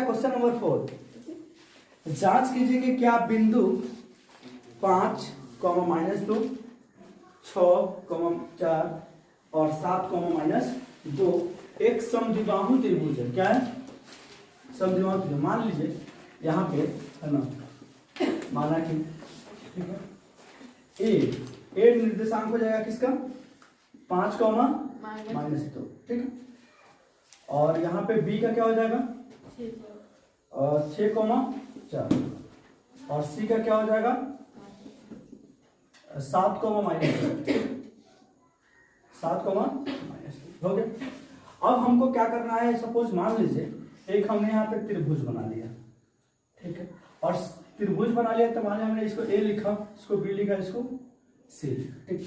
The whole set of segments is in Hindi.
है क्वेश्चन नंबर 4, जांच कीजिए कि क्या बिंदु 5, -2, 6, 4 और 7, -2 एक समद्विबाहु त्रिभुज है। क्या है? समद्विबाहु त्रिभुज। मान लीजिए यहाँ पे है ना, माना कि ठीक है ए निर्देशांक हो जाएगा किसका? 5, -2, ठीक है। और यहाँ पे बी का क्या हो जाएगा? 6, 4 और सी का क्या हो जाएगा? 7, -7 हो गया। अब हमको क्या करना है? सपोज मान लीजिए एक हमने यहाँ पे त्रिभुज बना लिया, ठीक है, और त्रिभुज बना लिया तो मान लिया हमने इसको ए लिखा, इसको बी लिखा, इसको सी, ठीक।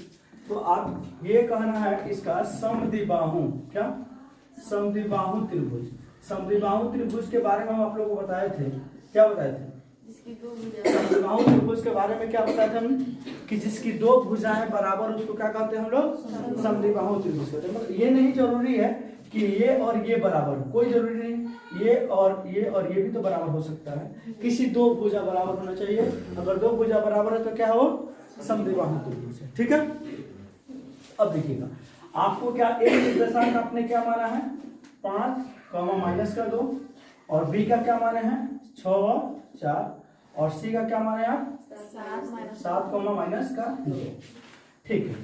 तो आप ये कहना है इसका समद्विबाहु, क्या? समद्विबाहु त्रिभुज। समद्विबाहु त्रिभुज के बारे में हम आप लोगों को बताए थे। क्या बताए थे? समद्विबाहु त्रिभुज के बारे में क्या बताया था हम? कि जिसकी दो भुजाएं बराबर, उसको क्या कहते हैं हम लोग? समद्विबाहु त्रिभुज कहते हैं। मतलब ये नहीं जरूरी है कि ये और ये बराबर, कोई जरूरी नहीं, ये और ये भी तो बराबर हो सकता है। किसी दो भुजा बराबर होना चाहिए। अगर दो भुजा बराबर है तो क्या हो? समद्विबाहु त्रिभुज है, ठीक है। अब देखिएगा आपको क्या ए निर्देशांक आपने क्या माना है? 5, -2 और बी का क्या माने हैं? 6, 4 और सी का क्या माने आप? 7, -2, ठीक है।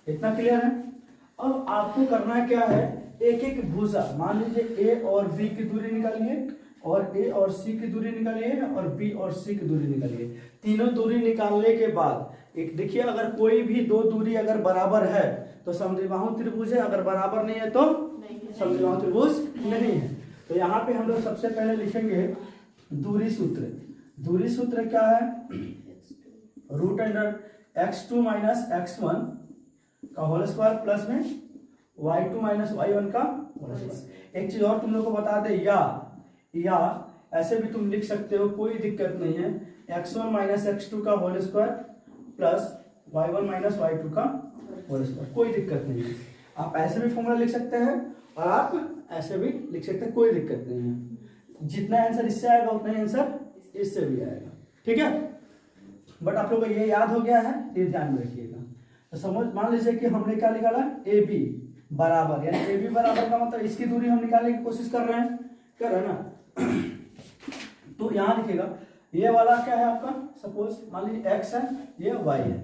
इतना क्लियर है। अब आपको करना क्या है? एक एक भुजा, मान लीजिए ए और बी की दूरी निकालिए और ए और सी की दूरी निकालिए और बी और सी की दूरी निकालिए। तीनों दूरी निकालने के बाद एक देखिए, अगर कोई भी दो दूरी अगर बराबर है तो समद्विबाहु त्रिभुज है, अगर बराबर नहीं है तो समद्विबाहु त्रिभुज नहीं है। तो यहाँ पे हम लोग सबसे पहले लिखेंगे दूरी सूत्र। दूरी सूत्र क्या है? √x2 - x1 का होल स्क्वायर प्लस में y2 - y1 का होल स्क्वायर। एक चीज और तुम लोग को बता दे, या ऐसे भी तुम लिख सकते हो, कोई दिक्कत नहीं है। x1 - x2 का whole square plus y1 - y2 का होल स्क्वायर, कोई दिक्कत नहीं है। आप ऐसे भी फॉर्मूला लिख सकते हैं और आप ऐसे भी लिख सकते हैं, कोई दिक्कत नहीं है। जितना आंसर इससे आएगा उतना ही आंसर इससे भी आएगा, ठीक है। बट आप लोगों को ये याद हो गया है, ये ध्यान में रखिएगा। तो समझ, मान लीजिए कि हमने क्या निकाला? ए बी बराबर, यानी ए बी बराबर का मतलब इसकी दूरी हम निकालने की कोशिश कर रहे हैं ना। तो यहाँ लिखिएगा ये वाला क्या है आपका? सपोज मान लीजिए x है, ये y है,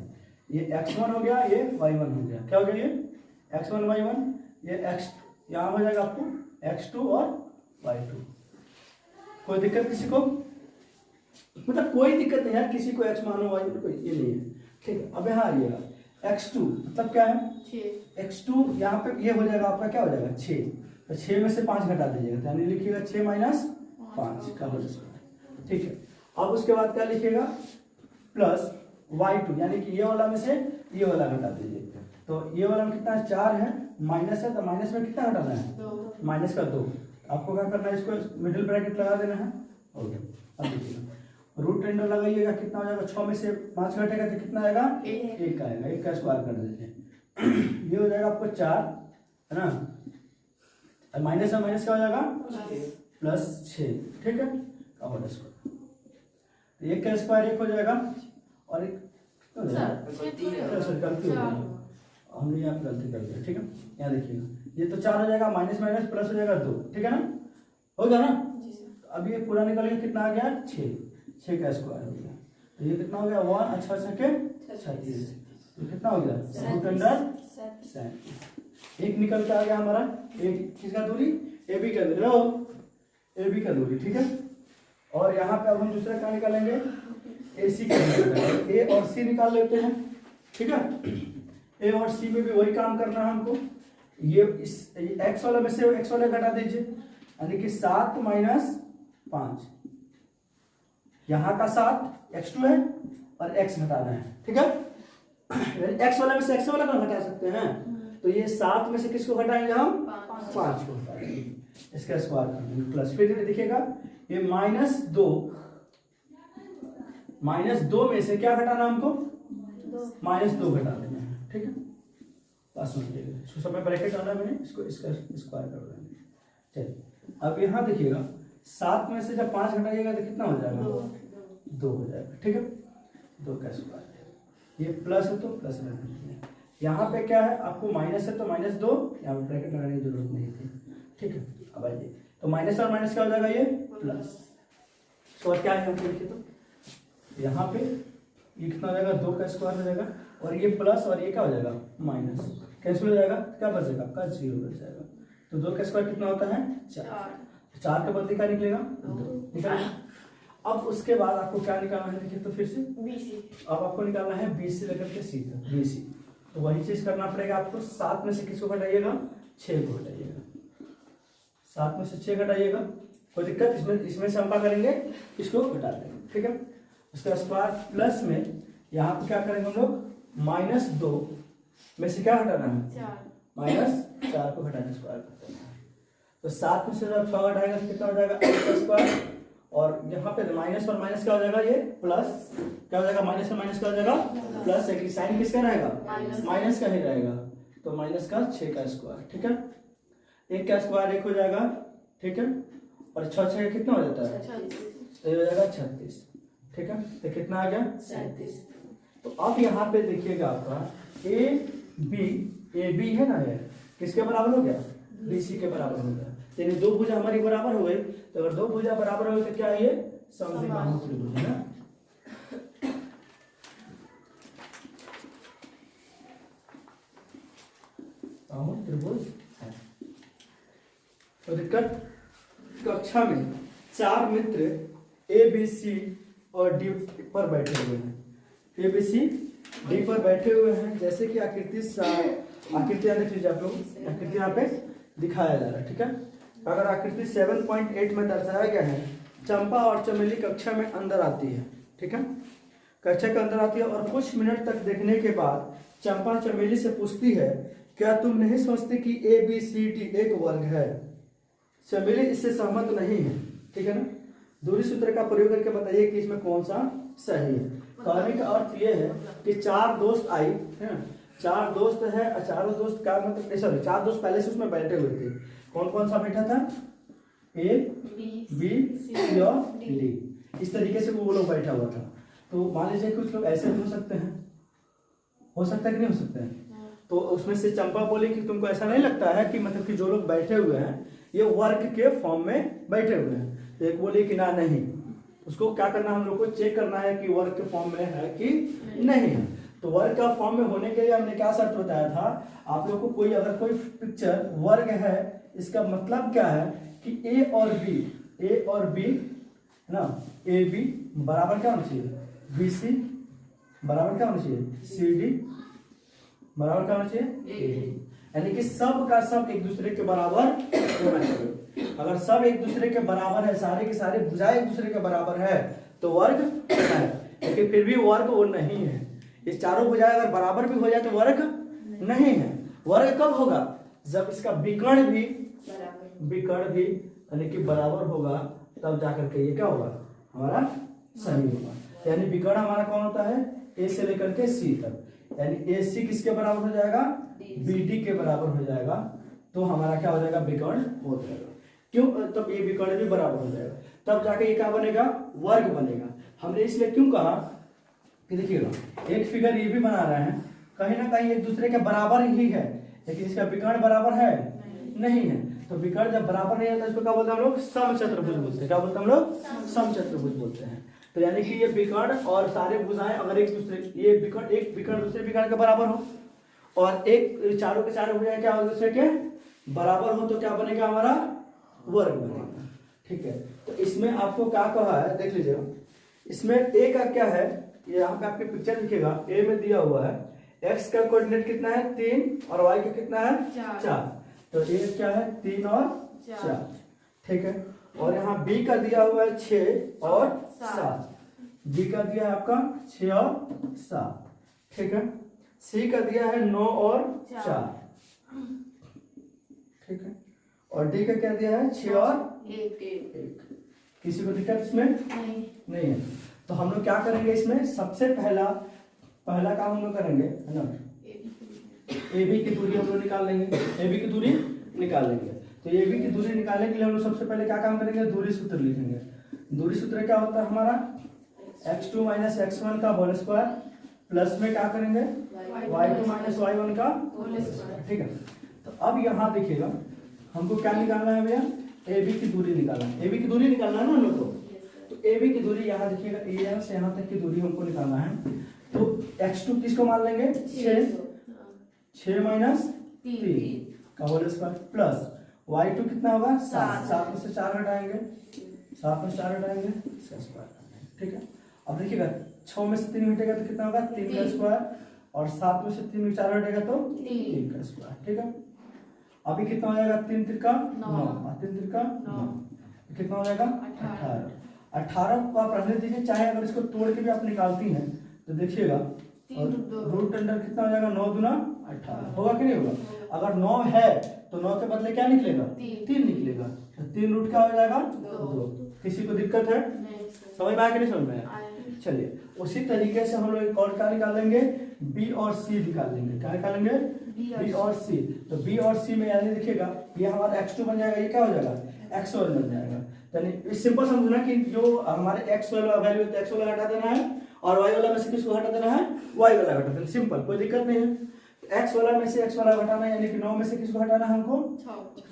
ये x1 हो गया, ये y1 हो गया। क्या हो गया? ये x1 y1, ये x यहाँ हो जाएगा आपको x2 और y2। कोई दिक्कत किसी को? मतलब कोई दिक्कत नहीं है, किसी को x मानो y मानो, कोई ये नहीं है, ठीक है। अब यहाँ आइएगा x2 मतलब क्या है? 6। x2 यहाँ पे ये हो जाएगा आपका, क्या हो जाएगा? 6। तो 6 में से 5 घटा दीजिएगा, यानी लिखिएगा 6 - 5 का होल स्क्वायर, ठीक है। अब उसके बाद क्या लिखिएगा? प्लस y2, यानी कि ये वाला में से ये वाला घटा दीजिएगा। तो ये वाला में कितना है? 4 है, माइनस है, तो माइनस में कितना घटाना है? -2। आपको क्या करना है? इसको मिडिल ब्रैकेट लगा देना है, हो गया। अब देखिएगा √10 लगाइएगा, कितना हो जाएगा? 6 में से 5 घटेगा तो कितना आएगा? 1 आएगा। 1 का स्क्वायर कर देते हैं। ये हो जाएगा आपको 4, है ना, माइनस है, माइनस क्या हो जाएगा? +6, ठीक है, का होल स्क्वायर। 1 का स्क्वायर 1 हो जाएगा और एक गलती हो गई, हमने यहाँ गलती कर दिया, ठीक है। यहाँ देखिएगा ये तो 4 हो जाएगा, माइनस माइनस प्लस हो जाएगा 2, ठीक है ना, हो गया ना। अब ये पूरा निकल गया, कितना आ गया? 6 का स्क्वायर हो गया। तो ये कितना हो गया? 1 अच्छा 36। तो कितना हो गया? √7। एक निकल के आ गया हमारा, एक किसका दूरी? ए बी का दूरी, ए बी का दूरी, ठीक है। और यहाँ पे अब हम दूसरा क्या निकालेंगे? ए सी का निकालेंगे। ए और सी निकाल लेते हैं, ठीक है। ए और सी में भी वही काम करना है हमको। ये इस एक्स वाला में से एक्स वाला घटा दीजिए, यानी कि 7 - 5, यहाँ का 7 x2 है और x घटाना है, ठीक है। x वाला में से x वाला का घटा सकते हैं, तो ये 7 में से किसको घटाएंगे हम? 5 को घटाएंगे, इसका स्क्वायर करेंगे प्लस, फिर देखिएगा ये -2 में से क्या घटाना हमको? -2 घटा देना है, ठीक है। पास में इसको सब में ब्रैकेट डाला मैंने, इसको इसका स्क्वायर कर देंगे। चलिए अब यहाँ देखिएगा 7 में से जब 5 घटाइएगा तो कितना हो जाएगा? 2 हो जाएगा। ठीक है, 2 का स्क्वायर। ये प्लस है तो प्लस में, यहाँ पे क्या है आपको माइनस है तो -2, यहाँ पे ब्रैकेट लगाने की जरूरत नहीं थी। ठीक है, अब आइए तो माइनस और माइनस क्या हो जाएगा? ये प्लस। तो क्या है देखिए, तो यहाँ पे ये कितना हो जाएगा? 2 का स्क्वायर हो जाएगा, और ये प्लस और ये क्या हो जाएगा? माइनस। कैसे हो जाएगा? क्या बचेगा आपका? 0 बच जाएगा। तो 2 का स्क्वायर कितना होता है? 4। 4 के बदले क्या निकलेगा? 2 निकलेगा। अब उसके बाद आपको क्या निकालना है? देखिए तो फिर से BC। अब आपको निकालना है BC लेकर के C तक, BC। तो वही चीज करना पड़ेगा आपको। 7 में से किसको घटाइएगा? 6 को घटाइएगा। 7 में से 6 घटाइएगा, कोई दिक्कत? इसमें से हम क्या करेंगे? इसको घटा देंगे। ठीक है, उसका स्क्वायर प्लस में यहाँ पे क्या करेंगे हम लोग? -2 में से क्या हटाना है? 4 को घटाने स्क्वायर करते हैं। तो 7 में से जब 6 घटाएगा तो कितना हो जाएगा? 8 का स्क्वायर। और यहाँ पे माइनस और माइनस क्या हो जाएगा? ये प्लस। क्या हो जाएगा? माइनस और माइनस क्या हो जाएगा? प्लस है कि साइन किसका रहेगा? माइनस का ही रहेगा। तो माइनस का 6 का स्क्वायर। ठीक है, 1 का स्क्वायर 1 हो जाएगा। ठीक है, और 6 कितना हो जाता है? तो ये हो जाएगा 36। ठीक है, तो कितना आ गया? 37। तो अब यहाँ पे देखिएगा आपका ए बी है ना, ये किसके बराबर हो गया? BC के बराबर हो गया। यानी 2 भुजा हमारी बराबर हो गई। तो अगर 2 भुजा बराबर हो गई तो क्या है? ये समद्विबाहु त्रिभुज है ना। त्रिभुज है। तो दिक्कत, कक्षा में 4 मित्र ABC और D पर बैठे हुए हैं। ABC D पर बैठे हुए हैं, जैसे कि आकृति देख लीजिए आप लोग। आकृति यहाँ पे दिखाया जा रहा है। ठीक है, अगर आकृति 7.8 में दर्शाया गया है, चंपा और चमेली कक्षा में अंदर आती है। ठीक है, कक्षा के अंदर आती है और कुछ मिनट तक देखने के बाद चंपा चमेली से पूछती है, क्या तुम नहीं सोचते कि ABCD एक वर्ग है? चमेली इससे सहमत नहीं है। ठीक है ना, दूरी सूत्र का प्रयोग करके बताइए कि इसमें कौन सा सही है। कहने का अर्थ ये है कि 4 दोस्त आई है, 4 दोस्त है, 4 दोस्त का मतलब सॉरी 4 दोस्त पहले से उसमें बैठे हुए थे। कौन कौन सा बैठा था? A B C और D। इस तरीके से वो लोग बैठा हुआ था। तो मान लीजिए कुछ लोग ऐसे भी हो सकते हैं, हो सकता है कि नहीं हो सकते हैं। तो उसमें से चंपा बोली कि तुमको ऐसा नहीं लगता है कि मतलब कि जो लोग बैठे हुए हैं ये वर्ग के फॉर्म में बैठे हुए हैं? तो एक बोली कि ना नहीं। उसको क्या करना है? हम लोग को चेक करना है कि वर्ग के फॉर्म में है कि नहीं है। तो वर्ग का फॉर्म में होने के लिए हमने क्या शर्त बताया था आप लोग को? कोई अगर कोई पिक्चर वर्ग है, इसका मतलब क्या है कि A और B है ना, AB बराबर क्या होना चाहिए? BC बराबर क्या होना चाहिए? CD बराबर क्या होना चाहिए? AD। यानी कि सब का सब एक दूसरे के बराबर होना चाहिए। अगर सब एक दूसरे के बराबर है, सारे के सारे भुजाएं एक दूसरे के बराबर है तो वर्ग है। लेकिन फिर भी वर्ग वो नहीं है। इस चारों भुजाएं अगर बराबर भी हो जाए तो वर्ग नहीं है। वर्ग कब होगा? जब इसका विकर्ण भी यानी कि बराबर होगा, तब जाकर के ये क्या होगा? हमारा सही होगा। यानी विकर्ण हमारा कौन होता है? A से लेकर के C तक। यानी AC किसके बराबर हो जाएगा? BD के बराबर हो जाएगा। तो हमारा क्या हो जाएगा? विकर्ण हो जाएगा। क्यों? तब ये विकर्ण भी बराबर हो जाएगा, तब जाके ये क्या बनेगा? वर्ग बनेगा। हमने इसलिए क्यों कहा कि देखिएगा एक फिगर ये भी बना रहे हैं, कहीं ना कहीं एक दूसरे के बराबर ही है, लेकिन इसका विकर्ण बराबर है नहीं है। तो विकर्ण जब बराबर नहीं है तो इसको क्या बोलते हैं हम लोग? समचतुर्भुज बोलते हैं। क्या बोलते हैं हम लोग? समचतुर्भुज बोलते हैं। तो यानी कि ये विकर्ण और सारे भुजाएं अगर एक विकर्ण दूसरे विकर्ण के बराबर हो और एक चारों के चारों भुजाएं क्या एक दूसरे के बराबर हो, तो क्या बनेगा? हमारा वर्ग बनेगा। ठीक है, तो इसमें आपको क्या कहा है देख लीजिएगा। इसमें A का क्या है? ये यहाँ पे आपके पिक्चर दिखेगा। A में दिया हुआ है x का कोऑर्डिनेट कितना है? 3 और y का कितना है? 4। तो A क्या है? 3 और 4। ठीक है, और यहाँ B का दिया हुआ है 6 और 7। B का दिया है आपका 6 और 7। ठीक है, C का दिया है 9 और 4। ठीक है, और D का क्या दिया है? 6 और 1। किसी को दिक्कत इसमें नहीं है। तो हम लोग क्या करेंगे? इसमें सबसे पहला काम हम लोग करेंगे है ना, AB की दूरी हम लोग निकाल लेंगे। AB की दूरी निकाल लेंगे। तो ए बी की दूरी निकालने के लिए हम लोग सबसे पहले क्या काम करेंगे, दूरी सूत्र लिखेंगे। दूरी सूत्र क्या होता है हमारा, x2 माइनस x1 का होल स्क्वायर प्लस में क्या करेंगे y2 माइनस y1 का होल स्क्वायर। ठीक है, तो अब यहाँ देखिएगा हमको क्या निकालना है भैया, ए बी की दूरी निकालना है। ए बी की दूरी निकालना है ना हम लोग को, तो ए बी की दूरी यहाँ देखिएगा, ए से यहाँ तक की दूरी हमको निकालना है। तो x2 किसको मान लेंगे, 6 माइनस 3 का होल स्क्वायर प्लस y2 कितना होगा 7, 7 में से 4 हटाएंगे, 7 में से 4 हटाएंगे इसका स्क्वायर। ठीक है, अब देखिएगा 6 में से 3 हटेगा तो कितना होगा 3 का स्क्वायर, और 7 में से 3 में 4 हटेगा तो 3 का स्क्वायर। ठीक है, अभी कितना हो जाएगा, 3 त्रिका 9 और 3 त्रिका 9, कितना हो जाएगा 18। 18 को आप रहने दीजिए, चाहे अगर इसको तोड़ के भी आप निकालती हैं तो देखिएगा रूट अंडर कितना हो जाएगा, 9 दूना 18 होगा कि नहीं होगा। अगर 9 है तो 9 के बदले क्या निकलेगा, 3 निकलेगा, तो 3 रूट क्या हो जाएगा 2। किसी को दिक्कत है, समझ में आया कि नहीं समझ में आया। चलिए उसी तरीके से हम लोग एक और क्या निकालेंगे, बी और सी निकाल लेंगे। क्या निकालेंगे, बी और सी। तो बी और सी में यानी देखिएगा ये हमारा x2 बन जाएगा, ये क्या हो जाएगा x1 बन जाएगा। यानी सिंपल समझना कि जो हमारे x वाला वैल्यू है x वाला हटा देना है, और y वाला में से किसको हटा देना है, y वाला हटा देना। सिंपल, कोई दिक्कत नहीं है। x वाला में से x वाला हटाना है, यानी कि 9 में से किसको हटाना है, हमको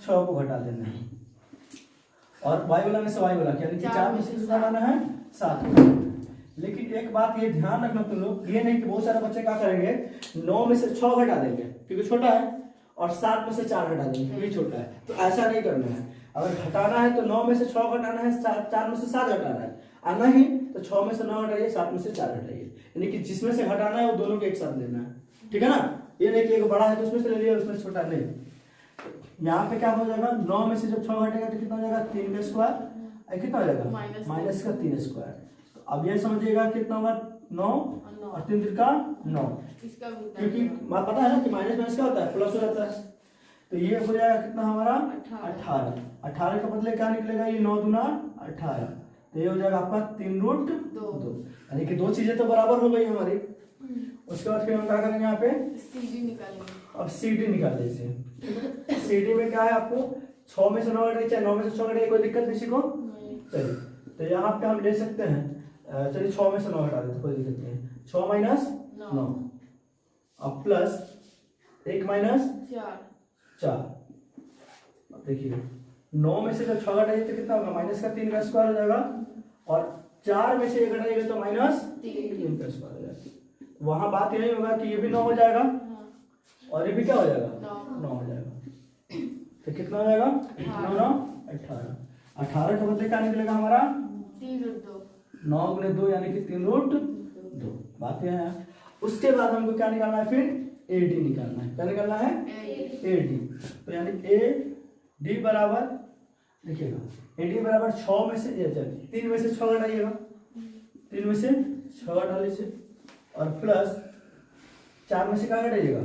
6 को हटा देना है, और y वाला में से y वाला यानी कि 4 में से किसको हटाना है, 7। लेकिन एक बात ये ध्यान रखना तुम लोग, ये नहीं कि बहुत सारे बच्चे क्या करेंगे 9 में से 6 हटा देंगे क्योंकि छोटा है, और 7 में से 4 हटा देंगे क्योंकि छोटा है। तो ऐसा नहीं करना है। अगर हटाना है तो 9 में से 6 हटाना है, 4 में से 7 हटाना है, और नहीं तो 6 में से 9 हटाइए, 7 में से 4 हटाइए, यानी कि जिसमें से हटाना है वो दोनों को एक साथ लेना है। ठीक है ना, ये नहीं कि एक बड़ा है तो उसमें से ले लिया, उसमें छोटा नहीं। यहाँ पे क्या हो जाएगा, 9 में से जब 6 हटेगा तो कितना हो जाएगा, 3 का स्क्वायर, कितना हो जाएगा माइनस का 3 स्क्वायर। अब ये समझिएगा कितना होगा 9 और 3 त्रिका 9, क्योंकि पता है ना कि माइनस माइनस क्या होता है, प्लस हो जाता है। तो ये हो जाएगा कितना हमारा 18। 18 के बदले क्या निकलेगा, ये 9 दूना 18, तो ये हो जाएगा आपका 3 रूट 2, यानी कि 2 चीजें तो बराबर हो गई हमारी। उसके बाद फिर हम क्या करेंगे, यहाँ पे निकालेंगे। अब सी डी निकाल लीजिए। सी डी में क्या है, आपको 6 में से 9 हटाइए, चाहे 9 में से 6 हटाइए, कोई दिक्कत किसी को। चलिए तो यहाँ पे हम ले सकते हैं, चलिए 6 में से 9 हटा देते, कोई दिक्कत नहीं है। 6 माइनस 9 अब प्लस 1 माइनस 4। अब देखिए 9 में से जब 6 घटाइए तो कितना होगा, माइनस का 3 का स्क्वायर हो जाएगा, और 4 में से 1 घटाइएगा तो माइनस 3 का स्क्वायर हो जाएगा। वहां बात यही होगा कि ये भी 9 हो जाएगा और ये भी क्या हो जाएगा 9 हो जाएगा। तो कितना हो जाएगा 9 9 18। 18 के बदले क्या निकलेगा हमारा 9 गुने 2 यानी कि 3 रूट 2। बात यह है। उसके बाद हमको क्या निकालना है, फिर ए डी निकालना है। क्या निकालना है, ए डी। तो यानी ए डी बराबर, देखिएगा ए डी बराबर 6 में से 3 में से 6 घटाइएगा, 3 में से 6 घटा लीजिए, और प्लस 4 में से क्या घटाइएगा,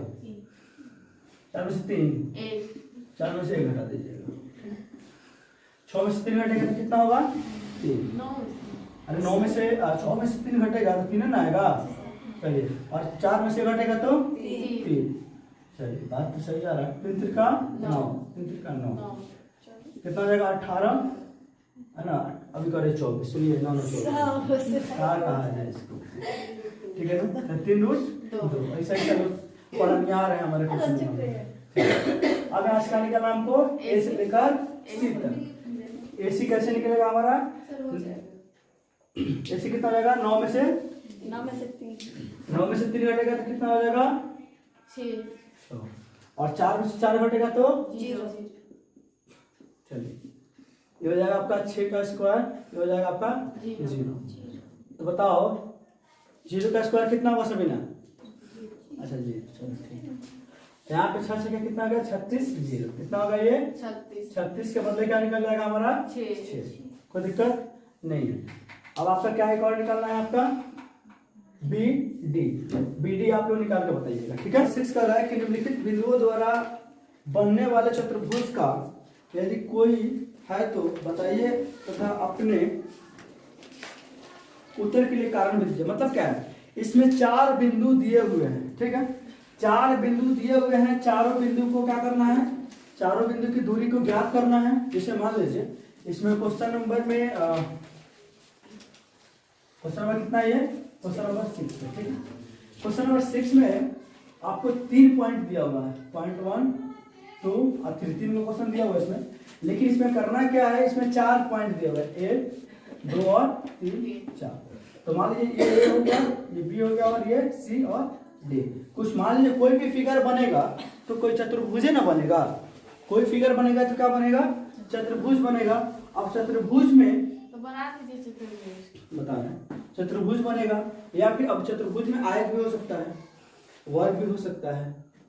4 में से 3, 4 में से 1 घटा दीजिएगा। 6 में से 3 घटेगा तो कितना होगा 3। अरे 9 में से 6 में से 3 घटेगा तो 3 ना आएगा, चलिए, और 4 में से घटेगा तो 3। चलिए बात तो सही जा रहा है। 3 त्रिका 9, 3 त्रिका 9, कितना हो जाएगा 18 है ना। अभी करे 24, सुनिए 9 9 24 क्या कहा है इसको, ठीक है ना। 3 रूट 2 ऐसा ही चलो पढ़ने आ रहे हैं हमारे क्वेश्चन में। अब आज का निकालना हमको ए से लेकर सी तक। ए सी कैसे निकलेगा हमारा, ए सी कितना हो जाएगा 9 में से 3 घटेगा तो कितना हो जाएगा 6, और 4 में से 4 घटेगा तो 0। चलिए ये हो जाएगा आपका 6 का स्क्वायर, ये हो जाएगा आपका 0। तो बताओ 0 का स्क्वायर कितना होगा सबीना, अच्छा जी चलो ठीक है। यहाँ पे 6 से कितना आ गया 36, 0 कितना होगा ये 36 के बदले क्या निकल जाएगा हमारा 6। कोई दिक्कत नहीं है। अब आपका क्या एक और निकालना है, आपका बी डी आप लोग निकाल के बताइएगा, ठीक है। 6 का है कि निम्नलिखित बिंदुओं द्वारा बनने वाले चतुर्भुज का यदि कोई है तो बताइए तथा अपने उत्तर के लिए कारण भी दीजिए। मतलब क्या है, इसमें 4 बिंदु दिए हुए हैं, ठीक है। 4 बिंदु दिए हुए हैं, चारों बिंदु को क्या करना है, चारों बिंदु की दूरी को ज्ञात करना है। जैसे मान लीजिए इसमें क्वेश्चन नंबर कितना है, ये क्वेश्चन नंबर 6 है, ठीक है। क्वेश्चन नंबर 6 में आपको 3 पॉइंट दिया हुआ है, पॉइंट 1 2 और 3, 3 का क्वेश्चन दिया हुआ है इसमें। लेकिन इसमें करना क्या है, इसमें 4 पॉइंट दिए हुए हैं, 1 2 और 3 4। तो मान लीजिए ये हो गया, ये बी हो गया और ये सी और डी। कुछ मान लीजिए कोई भी फिगर बनेगा तो कोई चतुर्भुज ना बनेगा, कोई फिगर बनेगा तो क्या बनेगा, चतुर्भुज बनेगा। अब चतुर्भुज में तो बना दीजिए चतुर्भुज, बता रहे हैं चतुर्भुज बनेगा, या फिर अब चतुर्भुज में आयत भी हो सकता है, वर्ग भी हो सकता है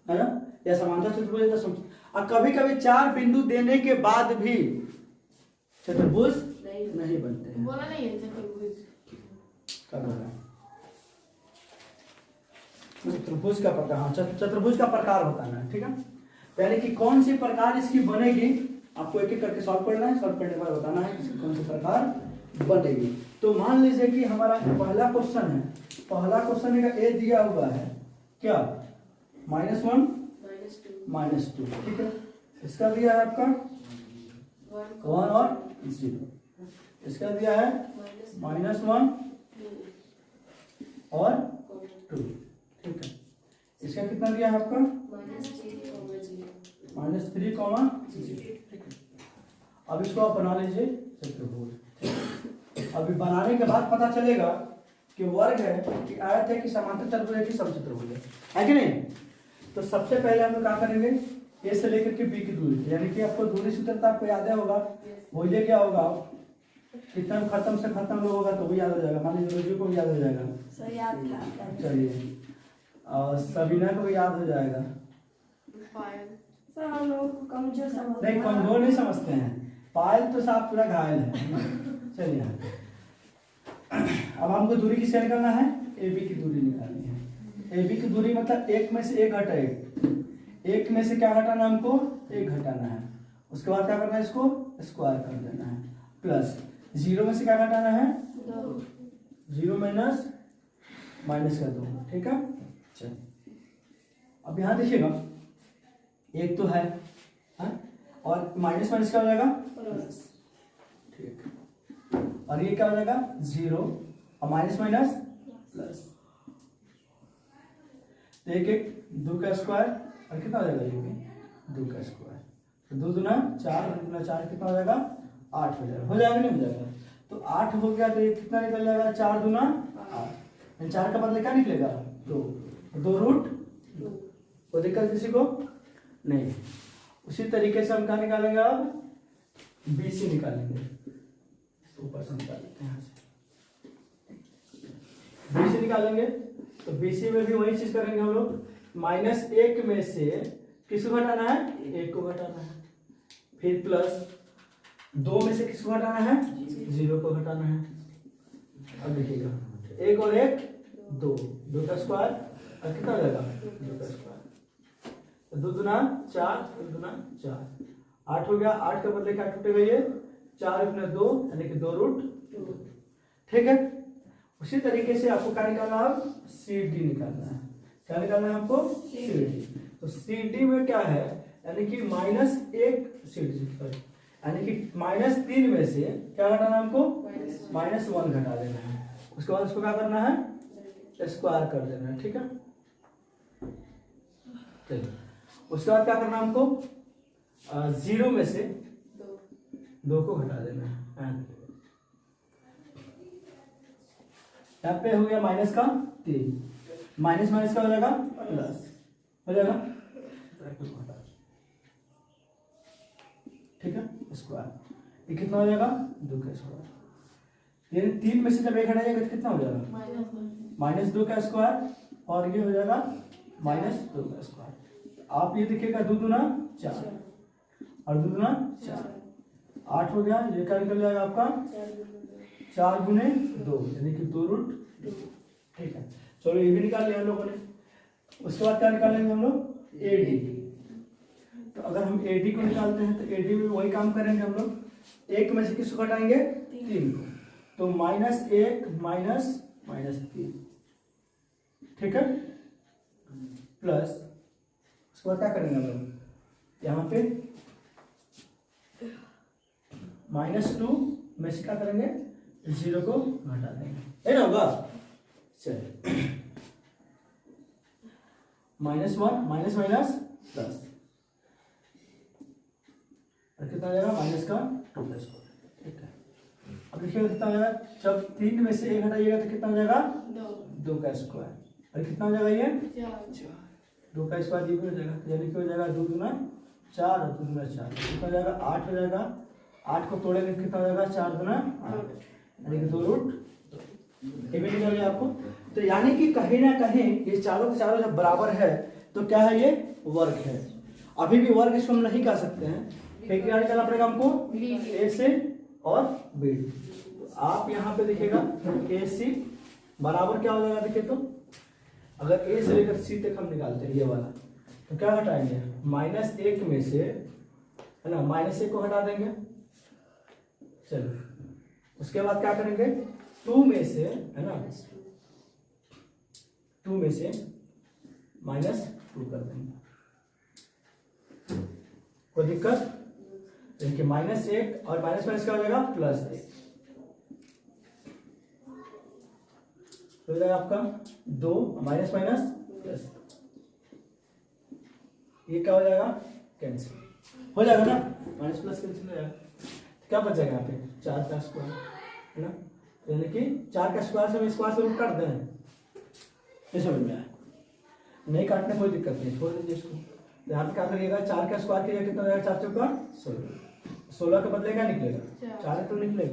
ना, या समांतर चतुर्भुज। और कभी कभी 4 बिंदु देने के बाद भी चतुर्भुज नहीं बनते हैं। बोला नहीं है चतुर्भुज क्या बोल रहा है, चतुर्भुज का प्रकार, हाँ चतुर्भुज का प्रकार बताना है, ठीक है। यानी कि कौन सी प्रकार इसकी बनेगी, आपको एक एक करके सॉल्व करना है, सॉल्व करने के बाद बताना है इसकी कौन सी प्रकार बनेगी। तो मान लीजिए कि हमारा पहला क्वेश्चन है, पहला क्वेश्चन का ए दिया हुआ है क्या, -1 -2, ठीक है। इसका दिया है आपका 1 और 0, इसका दिया है -1 और 2, ठीक है। इसका कितना दिया है आपका -3, ठीक है। अब इसको आप बना लीजिए चतुर्भुज। अभी बनाने के बाद पता चलेगा कि वर्ग है कि आयत है कि समांतर चतुर्भुज है कि समचतुर्भुज है कि नहीं। तो सबसे पहले हम लोग क्या करेंगे, ए से लेकर के बी की दूरी, यानी कि आपको दूरी सूत्र आपको याद है होगा, बोलिए क्या होगा, कितना खत्म से खत्म लोग होगा तो वो याद हो जाएगा, मान लीजिए रोजी को भी याद हो जाएगा, चलिए और सबीना को भी याद हो जाएगा। हम लोग कमजोर समझते नहीं कमजोर नहीं समझते हैं, पायल तो साहब पूरा घायल है। चलिए अब हमको दूरी किसका निकालना है, ए बी की दूरी निकालनी है। ए बी की दूरी मतलब 1 में से 1 घटा 1 में से क्या घटाना है, हमको 1 घटाना है। उसके बाद क्या करना है, इसको स्क्वायर कर देना है, प्लस 0 में से क्या घटाना है, 0 माइनस कर दो, ठीक है। चलिए अब यहाँ देखिएगा एक तो है, और माइनस क्या हो जाएगा, ठीक, और ये क्या हो जाएगा 0 और माइनस प्लस, तो 1 2 का स्क्वायर और कितना हो जाएगा, ये 2 का स्क्वायर, तो 2 दूना 4, 2 दूना 4 कितना हो जाएगा 8 हो जाएगा, नहीं हो जाएगा। तो 8 हो गया तो ये कितना निकल जाएगा, 4 दूना 8, 4 का बदले क्या निकलेगा 2 रूट, कोई दिक्कत किसी को नहीं। उसी तरीके से हम क्या निकालेंगे, अब BC निकालेंगे, ऊपर से निकाल लेते हैं यहाँ से, BC निकालेंगे। तो BC में भी वही चीज करेंगे हम लोग, -1 में से किसको घटाना है, 1 को घटाना है, फिर प्लस 2 में से किसको घटाना है, 0 को घटाना है। अब देखिएगा 1 और 1 2 का स्क्वायर और कितना हो जाएगा 2 का स्क्वायर, 2 दूना 4, 2 दूना 4, 8 हो गया। 8 के बदले क्या टूटेगा, ये 4 गुना 2 यानी कि 2 रूट, ठीक है। उसी तरीके से आपको क्या निकालना है, CD निकालना है। क्या निकालना है आपको, CD। तो CD में क्या है, यानी कि -1 CD, यानी कि -3 में से क्या घटाना है हमको, -1 घटा देना है। उसके बाद उसको क्या करना है, स्क्वायर कर देना है, ठीक है। चलिए उसके बाद क्या करना है हमको, 0 में से 2 को घटा देना है। यहाँ पे हो गया -3, माइनस का हो जाएगा प्लस, हो जाएगा, ठीक है, स्क्वायर। ये कितना हो जाएगा 2 का स्क्वायर, ये 3 में से जब 1 हटाइएगा तो कितना हो जाएगा -2 का स्क्वायर, और ये हो जाएगा -2 का स्क्वायर। आप ये देखिएगा 2 दूना 4 और 2 दूना 4, 8 हो गया। ये क्या निकल जाएगा आपका 4 गुने 2 यानी कि 2 रूट, ठीक है। चलो ये भी निकाल लिया हम लोगों ने। उसके बाद क्या निकालेंगे हम लोग, AD। तो अगर हम AD को निकालते हैं तो AD में वही काम करेंगे हम लोग, 1 में से किसको घटाएंगे, 3 को, तो -1 -3, ठीक है, प्लस उसके बाद क्या करेंगे हम लोग, यहाँ पे -2 में से क्या करेंगे, 0 को घटा देंगे, है ना होगा। चलिए -1 माइनस माइनस प्लस, और कितना हो जाएगा माइनस का 2 का स्क्वायर, ठीक है। अब देखिएगा कितना हो जाएगा, जब 3 में से 1 हटाइएगा तो कितना हो जाएगा 2 का स्क्वायर, और कितना हो जाएगा ये 2 का स्क्वायर, ये भी हो जाएगा, यानी कि हो जाएगा 2 दूना 4 और 2 दूना 4, कितना हो जाएगा 8 हो जाएगा। 8 को तोड़ेंगे कितना हो जाएगा 4 दूना 8, यानी कि 2 रूट, ये भी निकल गया आपको। तो यानी कि कहीं ना कहीं ये चारों के चारों जब बराबर है तो क्या है, ये वर्ग है। अभी भी वर्ग इसको हम नहीं कर सकते हैं, फिर क्या निकालना पड़ेगा हमको, ए से और बी। तो आप यहाँ पे देखिएगा ए सी बराबर क्या हो जाएगा, देखिए तो अगर ए से लेकर सी तक हम निकालते हैं ये वाला, तो क्या हटाएंगे, -1 में से, है ना, -1 को हटा देंगे। चलो उसके बाद क्या करेंगे, 2 में से, है ना, 2 में से -2 कर देंगे, कोई दिक्कत। देखिए -1 और माइनस माइनस क्या हो जाएगा, +1 हो जाएगा आपका 2 माइनस माइनस प्लस, ये क्या हो जाएगा, कैंसिल हो जाएगा ना, माइनस प्लस कैंसिल हो जाएगा। क्या बच जाएगा यहाँ पे 4 का स्क्वायर, है ना, यानी कि 4 का स्क्वायर से हम स्क्वायर से रूट काट दें, ये समझ में आया। नहीं काटने कोई दिक्कत नहीं, छोड़ दीजिए इसको। तो यहाँ पे क्या करिएगा, 4 का स्क्वायर किया कितना हो जाएगा, 4 चौका 16, 16 के बदले क्या निकलेगा, 4 तो निकलेगा।